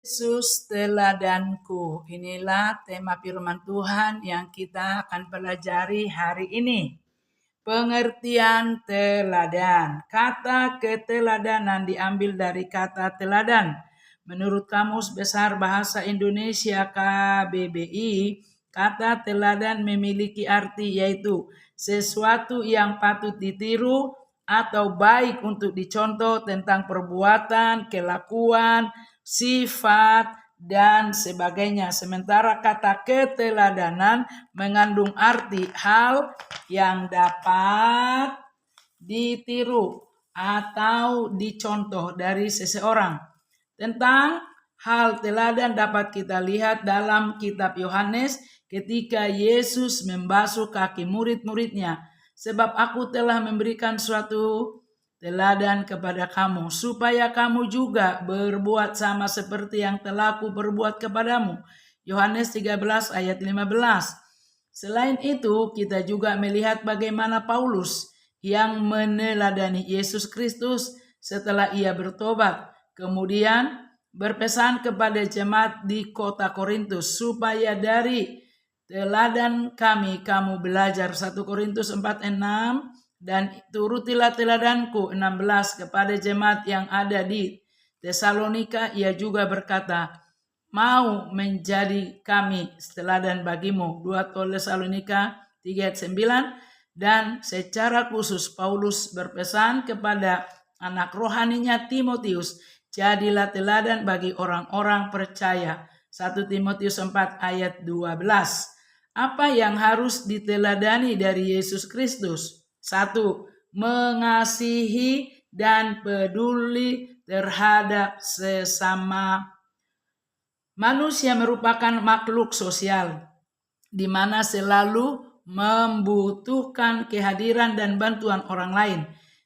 Yesus teladanku. Inilah tema firman Tuhan yang kita akan pelajari hari ini. Pengertian teladan. Kata keteladanan diambil dari kata teladan. Menurut Kamus Besar Bahasa Indonesia KBBI, kata teladan memiliki arti yaitu sesuatu yang patut ditiru atau baik untuk dicontoh tentang perbuatan, kelakuan, sifat, dan sebagainya. Sementara kata keteladanan mengandung arti hal yang dapat ditiru atau dicontoh dari seseorang. Tentang hal teladan dapat kita lihat dalam kitab Yohanes ketika Yesus membasuh kaki murid-muridnya. Sebab aku telah memberikan suatu teladan kepada kamu, supaya kamu juga berbuat sama seperti yang telah aku berbuat kepadamu. Yohanes 13 ayat 15. Selain itu, kita juga melihat bagaimana Paulus yang meneladani Yesus Kristus setelah ia bertobat. Kemudian berpesan kepada jemaat di kota Korintus supaya dari teladan kami kamu belajar. 1 Korintus 4:6. Dan turutilah teladanku 16 kepada jemaat yang ada di Tesalonika. Ia juga berkata, mau menjadi kami teladan bagimu. 2 Tesalonika 3 ayat 9. Dan secara khusus Paulus berpesan kepada anak rohaninya Timotius, jadilah teladan bagi orang-orang percaya. 1 Timotius 4 ayat 12. Apa yang harus diteladani dari Yesus Kristus? 1. Mengasihi dan peduli terhadap sesama. Manusia merupakan makhluk sosial di mana selalu membutuhkan kehadiran dan bantuan orang lain.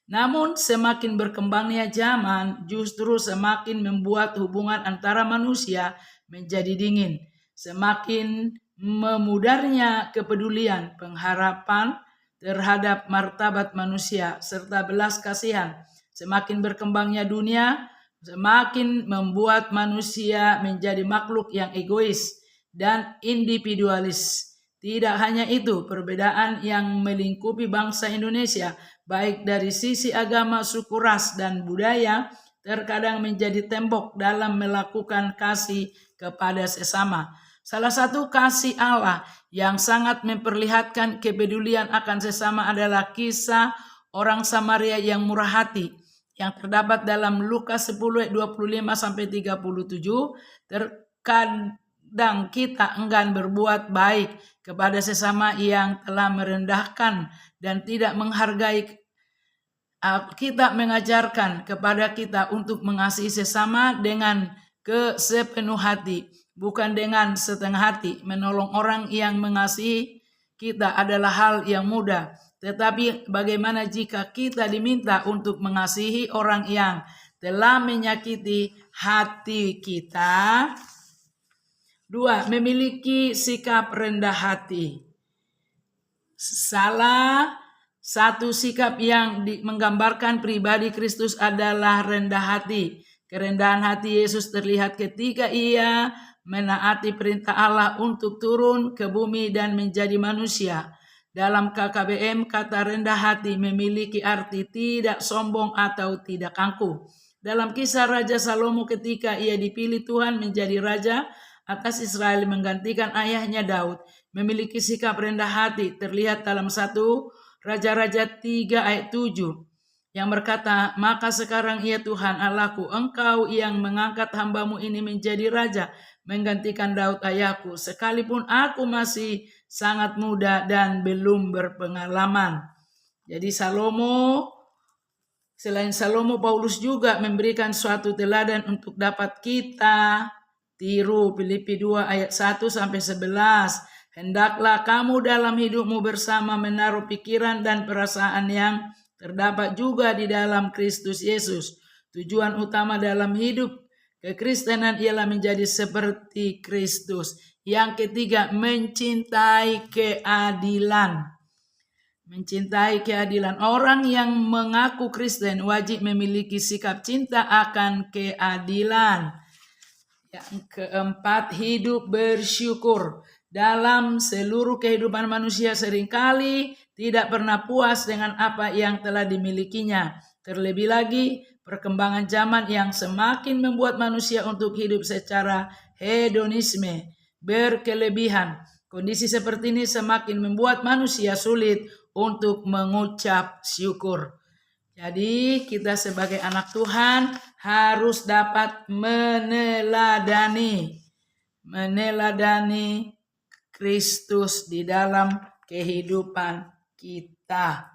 Namun semakin berkembangnya zaman justru semakin membuat hubungan antara manusia menjadi dingin. Semakin memudarnya kepedulian, pengharapan terhadap martabat manusia serta belas kasihan. Semakin berkembangnya dunia, semakin membuat manusia menjadi makhluk yang egois dan individualis. Tidak hanya itu, perbedaan yang melingkupi bangsa Indonesia, baik dari sisi agama, suku, ras, dan budaya, terkadang menjadi tembok dalam melakukan kasih kepada sesama. Salah satu kasih Allah yang sangat memperlihatkan kepedulian akan sesama adalah kisah orang Samaria yang murah hati yang terdapat dalam Lukas 10 ayat 25-37. Terkadang kita enggan berbuat baik kepada sesama yang telah merendahkan dan tidak menghargai. Kita mengajarkan kepada kita untuk mengasihi sesama dengan sepenuh hati, bukan dengan setengah hati. Menolong orang yang mengasihi kita adalah hal yang mudah. Tetapi bagaimana jika kita diminta untuk mengasihi orang yang telah menyakiti hati kita? 2. Memiliki sikap rendah hati. Salah satu sikap yang menggambarkan pribadi Kristus adalah rendah hati. Kerendahan hati Yesus terlihat ketika ia menaati perintah Allah untuk turun ke bumi dan menjadi manusia. Dalam KKBM, kata rendah hati memiliki arti tidak sombong atau tidak angkuh. Dalam kisah Raja Salomo ketika ia dipilih Tuhan menjadi raja atas Israel menggantikan ayahnya Daud, memiliki sikap rendah hati terlihat dalam 1 Raja-Raja 3 ayat 7 yang berkata, maka sekarang ya Tuhan Allahku, engkau yang mengangkat hambamu ini menjadi raja menggantikan Daud ayahku, sekalipun aku masih sangat muda dan belum berpengalaman. Jadi selain Salomo, Paulus juga memberikan suatu teladan untuk dapat kita tiru. Filipi 2 ayat 1-11. Hendaklah kamu dalam hidupmu bersama menaruh pikiran dan perasaan yang terdapat juga di dalam Kristus Yesus. Tujuan utama dalam hidup kekristenan ialah menjadi seperti Kristus. Yang ketiga, mencintai keadilan. Mencintai keadilan. Orang yang mengaku Kristen wajib memiliki sikap cinta akan keadilan. Yang keempat, hidup bersyukur. Dalam seluruh kehidupan manusia seringkali tidak pernah puas dengan apa yang telah dimilikinya. Terlebih lagi, perkembangan zaman yang semakin membuat manusia untuk hidup secara hedonisme, berkelebihan. Kondisi seperti ini semakin membuat manusia sulit untuk mengucap syukur. Jadi kita sebagai anak Tuhan harus dapat meneladani Kristus di dalam kehidupan kita.